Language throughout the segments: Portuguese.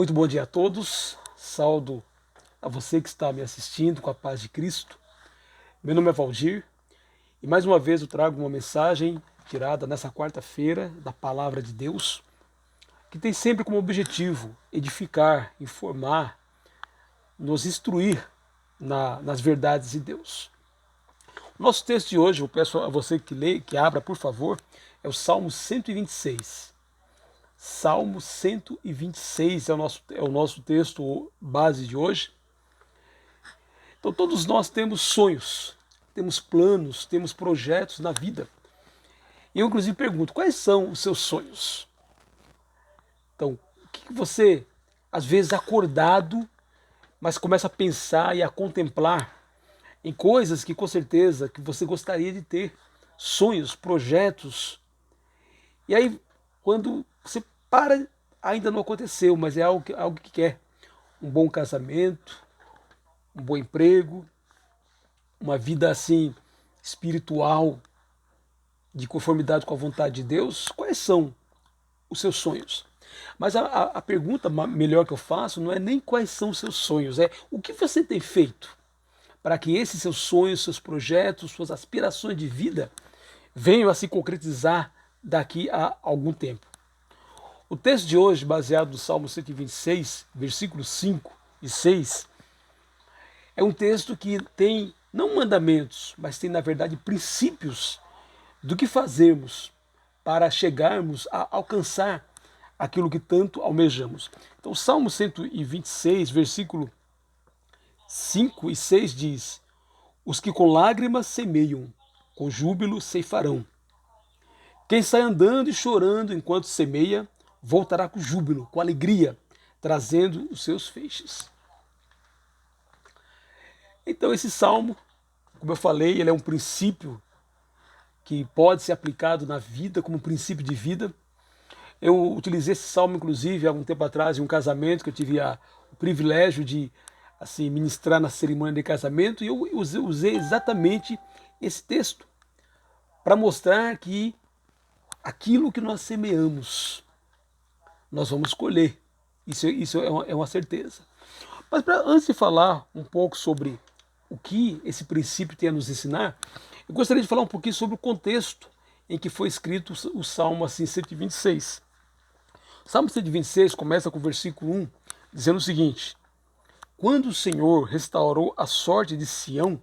Muito bom dia a todos. Saúdo a você que está me assistindo com a paz de Cristo. Meu nome é Valdir e mais uma vez eu trago uma mensagem tirada nessa quarta-feira da Palavra de Deus, que tem sempre como objetivo edificar, informar, nos instruir nas verdades de Deus. O nosso texto de hoje, eu peço a você que leia, que abra, por favor, é o Salmo 126. Salmo 126 é o nosso texto base de hoje. Então todos nós temos sonhos, temos planos, temos projetos na vida. E eu inclusive pergunto, quais são os seus sonhos? Então, o que você, às vezes acordado, mas começa a pensar e a contemplar em coisas que com certeza que você gostaria de ter, sonhos, projetos. E aí, quando você para, ainda não aconteceu, mas é algo que quer. Um bom casamento, um bom emprego, uma vida assim espiritual, de conformidade com a vontade de Deus. Quais são os seus sonhos? Mas a pergunta melhor que eu faço não é nem quais são os seus sonhos, é o que você tem feito para que esses seus sonhos, seus projetos, suas aspirações de vida venham a se concretizar daqui a algum tempo. O texto de hoje, baseado no Salmo 126, versículos 5 e 6, é um texto que tem não mandamentos, mas tem na verdade princípios do que fazermos para chegarmos a alcançar aquilo que tanto almejamos. Então, o Salmo 126, versículo 5 e 6 diz: Os que com lágrimas semeiam, com júbilo ceifarão. Quem sai andando e chorando enquanto semeia, voltará com júbilo, com alegria, trazendo os seus feixes. Então esse salmo, como eu falei, ele é um princípio que pode ser aplicado na vida, como um princípio de vida. Eu utilizei esse salmo, inclusive, há um tempo atrás, em um casamento, que eu tive o privilégio de assim, ministrar na cerimônia de casamento, e eu usei exatamente esse texto para mostrar que aquilo que nós semeamos, nós vamos colher. Isso é uma certeza. Mas antes de falar um pouco sobre o que esse princípio tem a nos ensinar, eu gostaria de falar um pouquinho sobre o contexto em que foi escrito o Salmo assim, 126. O Salmo 126 começa com o versículo 1, dizendo o seguinte: Quando o Senhor restaurou a sorte de Sião,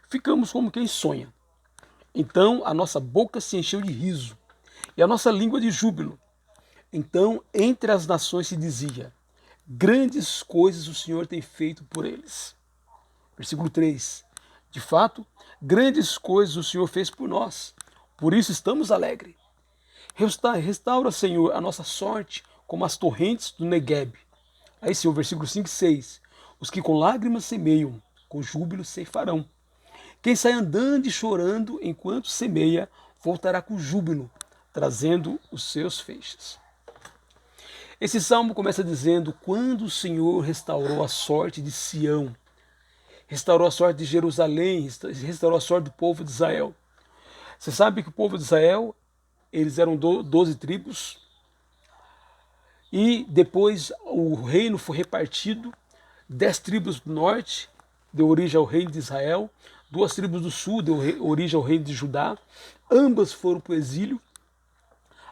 ficamos como quem sonha. Então a nossa boca se encheu de riso e a nossa língua de júbilo. Então entre as nações se dizia: grandes coisas o Senhor tem feito por eles. Versículo 3. De fato, grandes coisas o Senhor fez por nós, por isso estamos alegres. Restaura, Senhor, a nossa sorte como as torrentes do Negueb. Aí sim, o versículo 5 e 6. Os que com lágrimas semeiam, com júbilo ceifarão. Quem sai andando e chorando enquanto semeia, voltará com júbilo, trazendo os seus feixes. Esse salmo começa dizendo: quando o Senhor restaurou a sorte de Sião, restaurou a sorte de Jerusalém, restaurou a sorte do povo de Israel. Você sabe que o povo de Israel, eles eram 12 tribos, e depois o reino foi repartido, 10 tribos do norte deu origem ao reino de Israel, 2 tribos do sul deu origem ao reino de Judá, ambas foram para o exílio.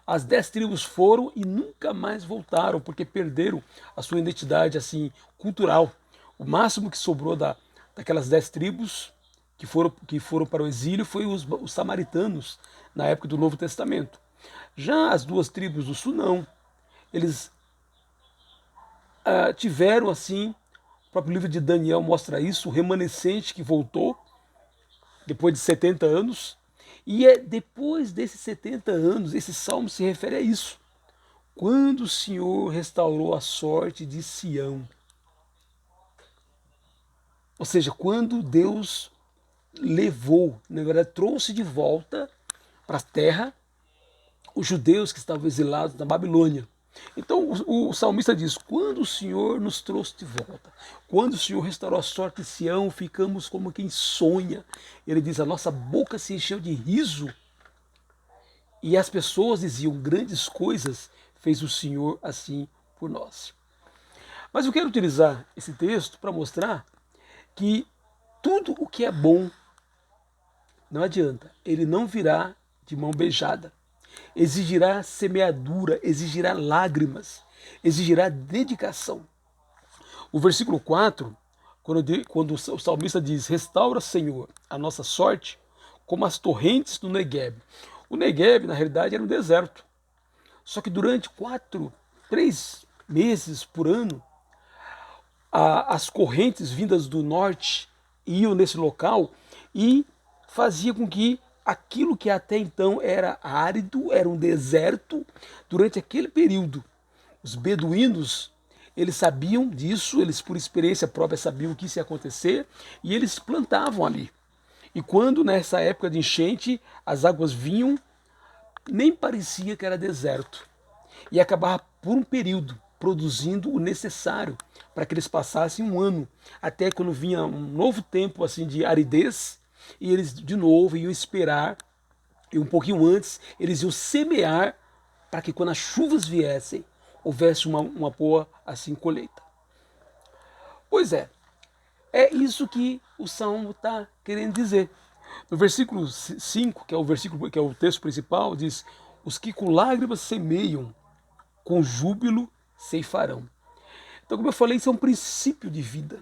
As 10 tribos foram e nunca mais voltaram, porque perderam a sua identidade assim cultural. O máximo que sobrou daquelas 10 tribos que foram para o exílio foi os samaritanos, na época do Novo Testamento. Já as 2 tribos do sul, não. Eles tiveram, assim, o próprio livro de Daniel mostra isso, o remanescente que voltou, depois de 70 anos. E é depois desses 70 anos, esse salmo se refere a isso. Quando o Senhor restaurou a sorte de Sião. Ou seja, quando Deus levou, na verdade, trouxe de volta para a terra os judeus que estavam exilados na Babilônia. Então o salmista diz: quando o Senhor nos trouxe de volta, quando o Senhor restaurou a sorte de Sião, ficamos como quem sonha. Ele diz: a nossa boca se encheu de riso e as pessoas diziam: grandes coisas fez o Senhor assim por nós. Mas eu quero utilizar esse texto para mostrar que tudo o que é bom não adianta, ele não virá de mão beijada. Exigirá semeadura, exigirá lágrimas, exigirá dedicação. O versículo 4, quando o salmista diz: restaura, Senhor, a nossa sorte, como as torrentes do Negueb. O Negueb, na realidade, era um deserto. Só que durante 3 meses por ano, as correntes vindas do norte iam nesse local e fazia com que aquilo que até então era árido, era um deserto, durante aquele período, os beduínos, eles sabiam disso, eles por experiência própria sabiam o que isso ia acontecer e eles plantavam ali. E quando nessa época de enchente as águas vinham, nem parecia que era deserto. E acabava por um período produzindo o necessário para que eles passassem um ano, até quando vinha um novo tempo assim de aridez, e eles de novo iam esperar, e um pouquinho antes eles iam semear para que quando as chuvas viessem, houvesse uma boa assim colheita. Pois é isso que o Salmo está querendo dizer. No versículo 5, que é o versículo que é o texto principal, diz: os que com lágrimas semeiam, com júbilo ceifarão. Então, como eu falei, isso é um princípio de vida.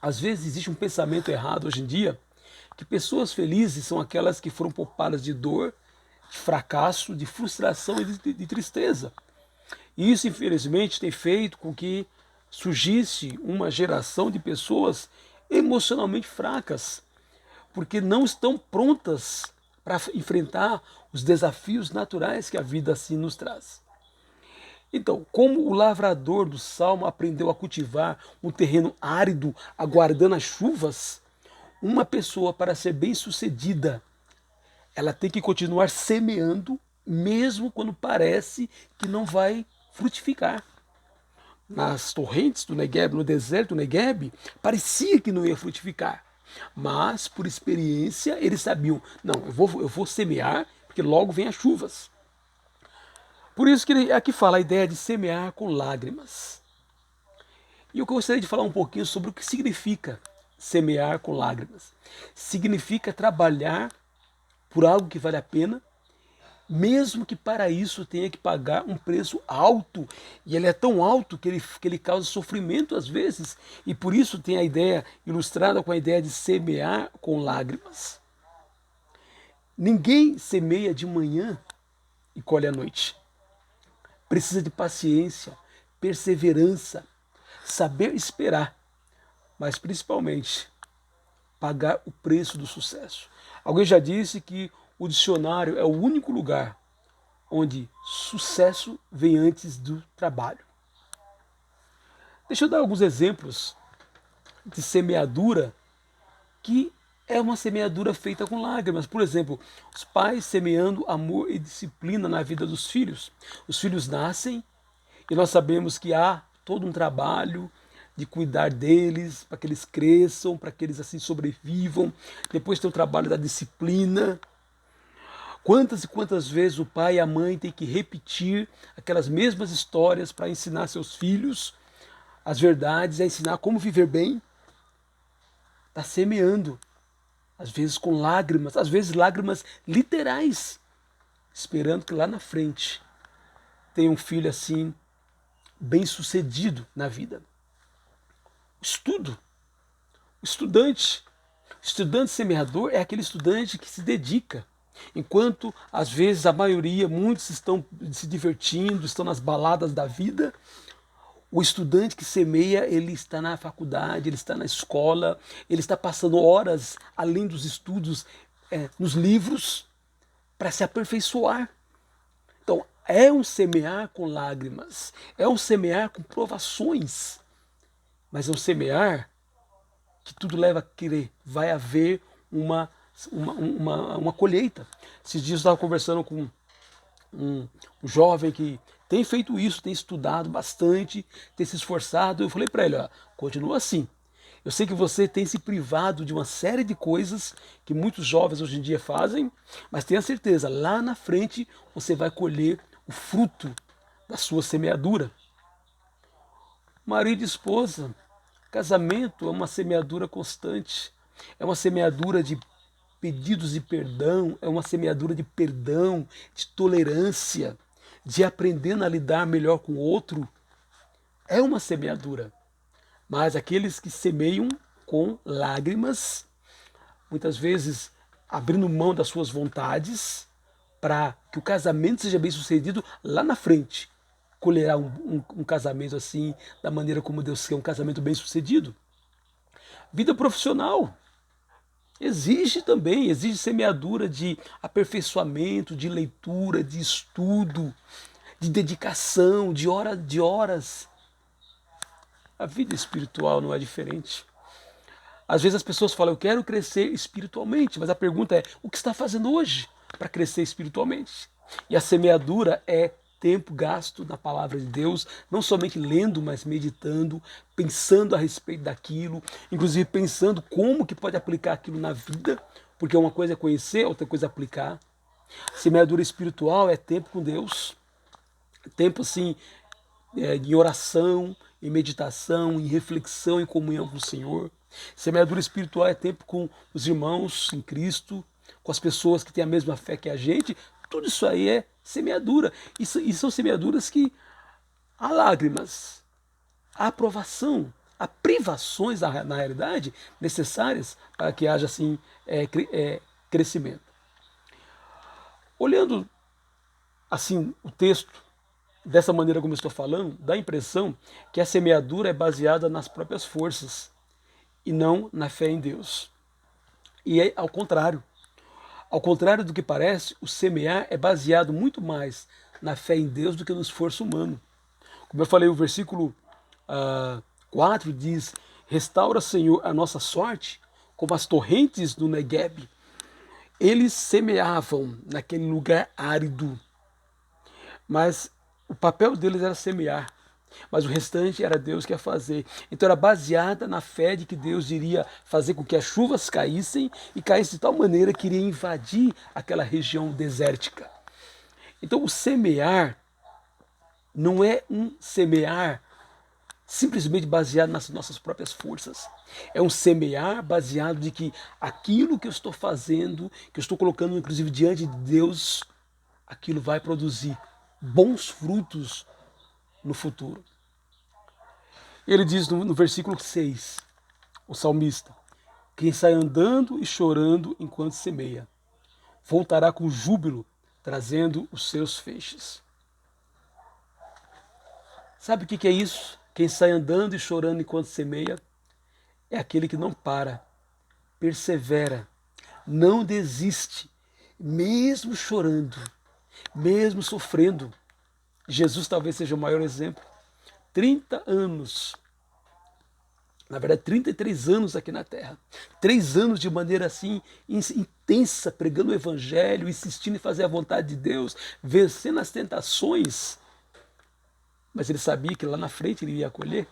Às vezes existe um pensamento errado hoje em dia, que pessoas felizes são aquelas que foram poupadas de dor, de fracasso, de frustração e de tristeza. E isso, infelizmente, tem feito com que surgisse uma geração de pessoas emocionalmente fracas, porque não estão prontas para enfrentar os desafios naturais que a vida assim nos traz. Então, como o lavrador do Salmo aprendeu a cultivar um terreno árido, aguardando as chuvas, uma pessoa, para ser bem-sucedida, ela tem que continuar semeando, mesmo quando parece que não vai frutificar. Nas torrentes do Negueb, no deserto do Negueb, parecia que não ia frutificar. Mas, por experiência, eles sabiam: não, eu vou semear, porque logo vem as chuvas. Por isso que ele aqui fala a ideia de semear com lágrimas. E eu gostaria de falar um pouquinho sobre o que significa semear com lágrimas. Significa trabalhar por algo que vale a pena, mesmo que para isso tenha que pagar um preço alto. E ele é tão alto que ele causa sofrimento às vezes. E por isso tem a ideia ilustrada com a ideia de semear com lágrimas. Ninguém semeia de manhã e colhe à noite. Precisa de paciência, perseverança, saber esperar, mas principalmente pagar o preço do sucesso. Alguém já disse que o dicionário é o único lugar onde sucesso vem antes do trabalho. Deixa eu dar alguns exemplos de semeadura que é uma semeadura feita com lágrimas. Por exemplo, os pais semeando amor e disciplina na vida dos filhos. Os filhos nascem e nós sabemos que há todo um trabalho de cuidar deles, para que eles cresçam, para que eles assim sobrevivam. Depois tem o trabalho da disciplina. Quantas e quantas vezes o pai e a mãe têm que repetir aquelas mesmas histórias para ensinar seus filhos as verdades, a ensinar como viver bem? Está semeando, às vezes com lágrimas, às vezes lágrimas literais, esperando que lá na frente tenha um filho assim, bem-sucedido na vida. Estudo. O estudante semeador é aquele estudante que se dedica. Enquanto, às vezes, a maioria, muitos estão se divertindo, estão nas baladas da vida, o estudante que semeia, ele está na faculdade, ele está na escola, ele está passando horas além dos estudos nos livros para se aperfeiçoar. Então, é um semear com lágrimas, é um semear com provações, mas é um semear que tudo leva a crer, vai haver uma colheita. Esses dias eu estava conversando com um jovem que tem feito isso, tem estudado bastante, tem se esforçado. Eu falei para ele: ó, continua assim. Eu sei que você tem se privado de uma série de coisas que muitos jovens hoje em dia fazem, mas tenha certeza, lá na frente você vai colher o fruto da sua semeadura. marido e esposa. Casamento é uma semeadura constante, é uma semeadura de pedidos de perdão, é uma semeadura de perdão, de tolerância, de aprendendo a lidar melhor com o outro. É uma semeadura. Mas aqueles que semeiam com lágrimas, muitas vezes abrindo mão das suas vontades, para que o casamento seja bem sucedido lá na frente, colherá um casamento assim, da maneira como Deus quer, um casamento bem sucedido. Vida profissional exige também, exige semeadura de aperfeiçoamento, de leitura, de estudo, de dedicação, de horas. A vida espiritual não é diferente. Às vezes as pessoas falam, eu quero crescer espiritualmente, mas a pergunta é, o que está fazendo hoje para crescer espiritualmente? E a semeadura é tempo gasto na palavra de Deus, não somente lendo, mas meditando, pensando a respeito daquilo, inclusive pensando como que pode aplicar aquilo na vida, porque uma coisa é conhecer, outra coisa é aplicar. Semeadura espiritual é tempo com Deus, tempo assim, em oração, em meditação, em reflexão, em comunhão com o Senhor. Semeadura espiritual é tempo com os irmãos em Cristo, com as pessoas que têm a mesma fé que a gente. Tudo isso aí é semeadura. E são semeaduras que há lágrimas, há aprovação, há privações, na realidade, necessárias para que haja assim crescimento. Olhando assim o texto, dessa maneira como eu estou falando, dá a impressão que a semeadura é baseada nas próprias forças e não na fé em Deus. E é ao contrário. Ao contrário do que parece, o semear é baseado muito mais na fé em Deus do que no esforço humano. Como eu falei, o versículo 4 diz, restaura, Senhor, a nossa sorte como as torrentes do Negueb. Eles semeavam naquele lugar árido, mas o papel deles era semear, mas o restante era Deus que ia fazer. Então era baseada na fé de que Deus iria fazer com que as chuvas caíssem e caíssem de tal maneira que iria invadir aquela região desértica. Então o semear não é um semear simplesmente baseado nas nossas próprias forças. É um semear baseado de que aquilo que eu estou fazendo, que eu estou colocando inclusive diante de Deus, aquilo vai produzir bons frutos no futuro. Ele diz no versículo 6, o salmista, quem sai andando e chorando enquanto semeia, voltará com júbilo, trazendo os seus feixes. Sabe o que é isso? Quem sai andando e chorando enquanto semeia é aquele que não para, persevera, não desiste, mesmo chorando, mesmo sofrendo. Jesus talvez seja o maior exemplo. 30 anos, na verdade 33 anos aqui na Terra. 3 anos de maneira assim intensa, pregando o Evangelho, insistindo em fazer a vontade de Deus, vencendo as tentações. Mas ele sabia que lá na frente ele ia colher.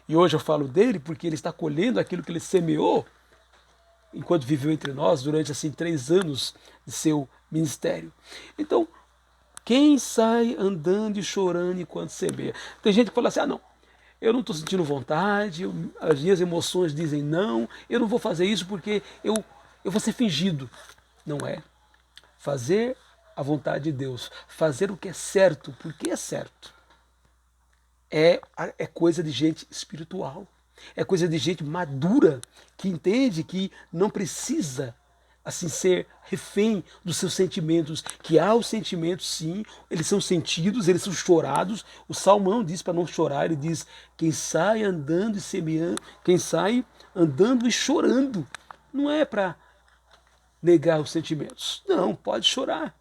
E hoje eu falo dele porque ele está colhendo aquilo que ele semeou enquanto viveu entre nós durante assim 3 anos de seu ministério. Então, quem sai andando e chorando enquanto semeia? Tem gente que fala assim, não, eu não estou sentindo vontade, as minhas emoções dizem não, eu não vou fazer isso porque eu vou ser fingido. Não é. Fazer a vontade de Deus, fazer o que é certo, porque é certo, é coisa de gente espiritual, é coisa de gente madura, que entende que não precisa assim ser refém dos seus sentimentos, que há os sentimentos sim, eles são sentidos, eles são chorados. O salmão diz para não chorar, ele diz, quem sai andando e semeando, quem sai andando e chorando, não é para negar os sentimentos, não, pode chorar,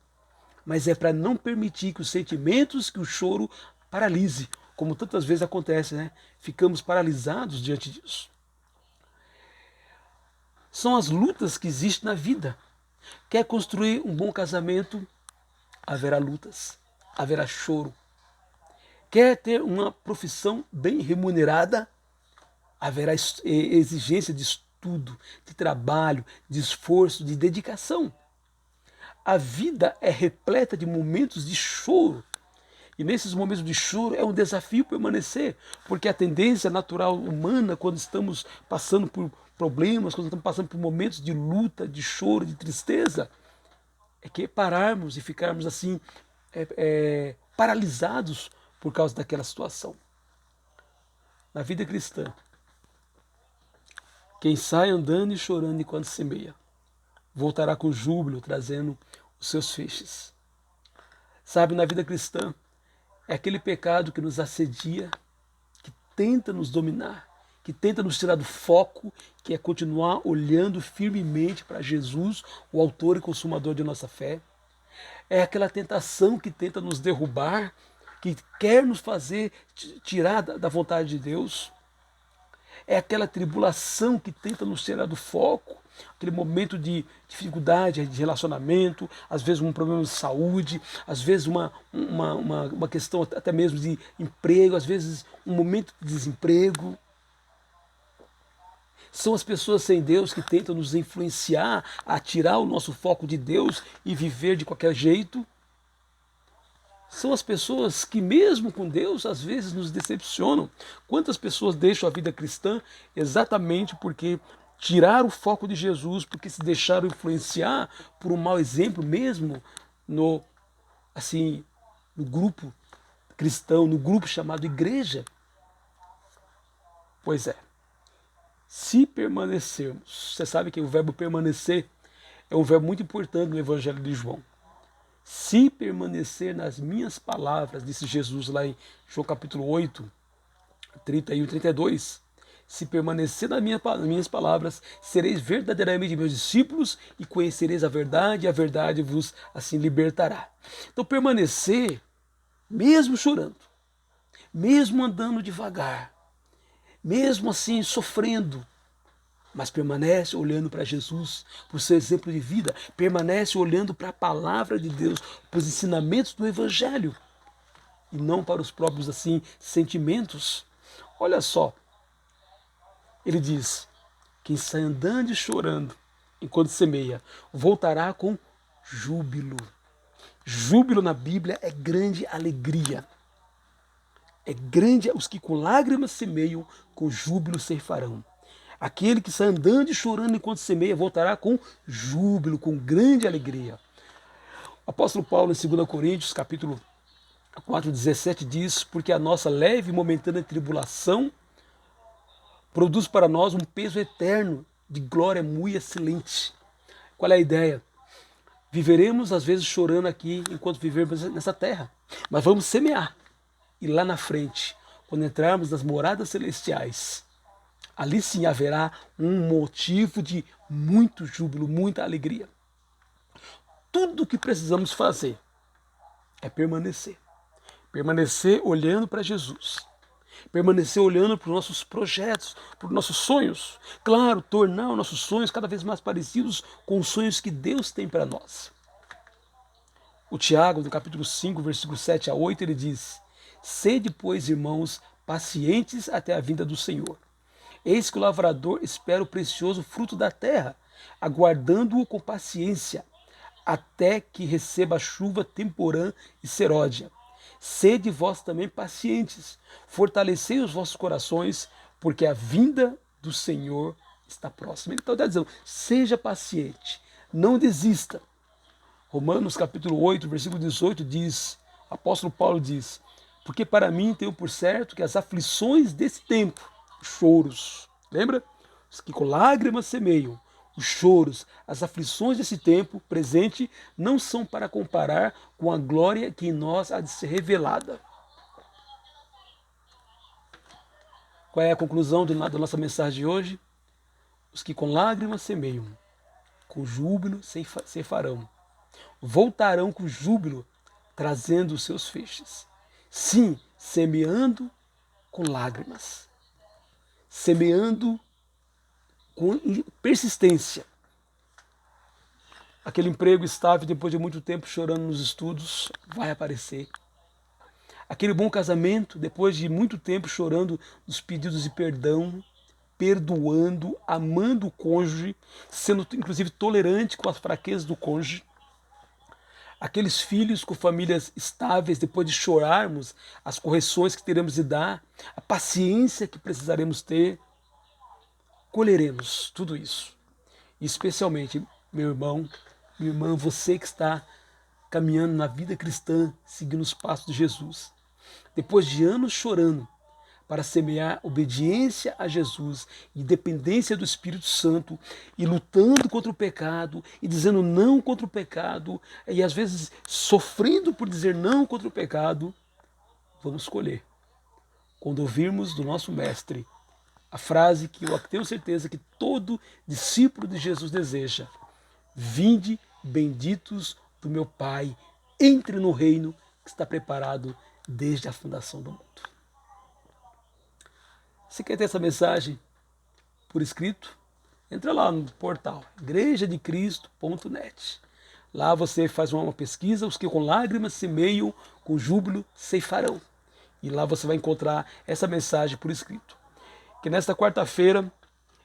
mas é para não permitir que os sentimentos, que o choro paralise, como tantas vezes acontece, né? Ficamos paralisados diante disso. São as lutas que existem na vida. Quer construir um bom casamento? Haverá lutas, haverá choro. Quer ter uma profissão bem remunerada? Haverá exigência de estudo, de trabalho, de esforço, de dedicação. A vida é repleta de momentos de choro, E nesses momentos de choro é um desafio permanecer, porque a tendência natural humana, quando estamos passando por problemas, quando estamos passando por momentos de luta, de choro, de tristeza, é que pararmos e ficarmos assim, paralisados por causa daquela situação. Na vida cristã, quem sai andando e chorando enquanto semeia, voltará com júbilo, trazendo os seus feixes. Sabe, na vida cristã, é aquele pecado que nos assedia, que tenta nos dominar, que tenta nos tirar do foco, que é continuar olhando firmemente para Jesus, o autor e consumador de nossa fé. É aquela tentação que tenta nos derrubar, que quer nos fazer tirar da vontade de Deus. É aquela tribulação que tenta nos tirar do foco, aquele momento de dificuldade de relacionamento, às vezes um problema de saúde, às vezes uma questão até mesmo de emprego, às vezes um momento de desemprego. São as pessoas sem Deus que tentam nos influenciar a tirar o nosso foco de Deus e viver de qualquer jeito. São as pessoas que, mesmo com Deus, às vezes nos decepcionam. Quantas pessoas deixam a vida cristã exatamente porque tiraram o foco de Jesus, porque se deixaram influenciar por um mau exemplo, mesmo no grupo cristão, no grupo chamado igreja? Pois é. Se permanecermos, você sabe que o verbo permanecer é um verbo muito importante no Evangelho de João. Se permanecer nas minhas palavras, disse Jesus lá em João capítulo 8, 31 e 32, se permanecer nas minhas palavras, sereis verdadeiramente meus discípulos e conhecereis a verdade, e a verdade vos assim libertará. Então permanecer, mesmo chorando, mesmo andando devagar, mesmo assim sofrendo, mas permanece olhando para Jesus, para o seu exemplo de vida, permanece olhando para a palavra de Deus, para os ensinamentos do Evangelho, e não para os próprios sentimentos. Olha só, ele diz, quem sai andando e chorando enquanto semeia, voltará com júbilo. Júbilo na Bíblia é grande alegria. É grande, os que com lágrimas semeiam, com júbilo ceifarão. Aquele que sai andando e chorando enquanto semeia, voltará com júbilo, com grande alegria. O apóstolo Paulo, em 2 Coríntios, capítulo 4:17, diz, porque a nossa leve e momentânea tribulação produz para nós um peso eterno de glória muito excelente. Qual é a ideia? Viveremos às vezes chorando aqui enquanto vivemos nessa terra, mas vamos semear. E lá na frente, quando entrarmos nas moradas celestiais, ali sim haverá um motivo de muito júbilo, muita alegria. Tudo o que precisamos fazer é permanecer. Permanecer olhando para Jesus. Permanecer olhando para os nossos projetos, para os nossos sonhos. Claro, tornar os nossos sonhos cada vez mais parecidos com os sonhos que Deus tem para nós. O Tiago, no capítulo 5, versículo 7 a 8, ele diz, sede, pois, irmãos, pacientes até a vinda do Senhor. Eis que o lavrador espera o precioso fruto da terra, aguardando-o com paciência, até que receba a chuva temporã e seródia. Sede vós também pacientes, fortalecei os vossos corações, porque a vinda do Senhor está próxima. Ele está dizendo, seja paciente, não desista. Romanos capítulo 8, versículo 18 diz, o apóstolo Paulo diz, porque para mim tenho por certo que as aflições desse tempo, choros, lembra? Os que com lágrimas semeiam, os choros, as aflições desse tempo presente não são para comparar com a glória que em nós há de ser revelada. Qual é a conclusão da nossa mensagem de hoje? Os que com lágrimas semeiam, com júbilo ceifarão, voltarão com júbilo, trazendo os seus feixes. Sim, semeando com lágrimas, semeando com persistência. Aquele emprego estável, depois de muito tempo chorando nos estudos, vai aparecer. Aquele bom casamento, depois de muito tempo chorando nos pedidos de perdão, perdoando, amando o cônjuge, sendo inclusive tolerante com as fraquezas do cônjuge. aqueles filhos com famílias estáveis, depois de chorarmos as correções que teremos de dar, a paciência que precisaremos ter, colheremos tudo isso. E especialmente, meu irmão, minha irmã, você que está caminhando na vida cristã, seguindo os passos de Jesus. Depois de anos chorando para semear obediência a Jesus e dependência do Espírito Santo e lutando contra o pecado e dizendo não contra o pecado e às vezes sofrendo por dizer não contra o pecado, vamos colher. Quando ouvirmos do nosso Mestre a frase que eu tenho certeza que todo discípulo de Jesus deseja: vinde, benditos do meu Pai, entre no reino que está preparado desde a fundação do mundo. Se quer ter essa mensagem por escrito, entra lá no portal igrejadecristo.net. Lá você faz uma pesquisa, os que com lágrimas semeiam, com júbilo ceifarão. E lá você vai encontrar essa mensagem por escrito. Que nesta quarta-feira,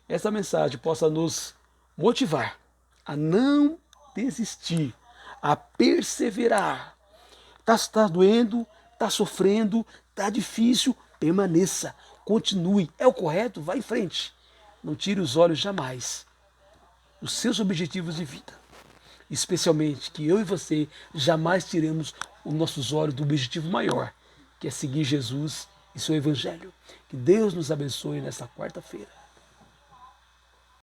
essa mensagem possa nos motivar a não desistir, a perseverar. Tá doendo, tá sofrendo, tá difícil, permaneça, continue. É o correto, vá em frente. Não tire os olhos jamais dos seus objetivos de vida. Especialmente que eu e você jamais tiremos os nossos olhos do objetivo maior, que é seguir Jesus e seu Evangelho. Que Deus nos abençoe nessa quarta-feira.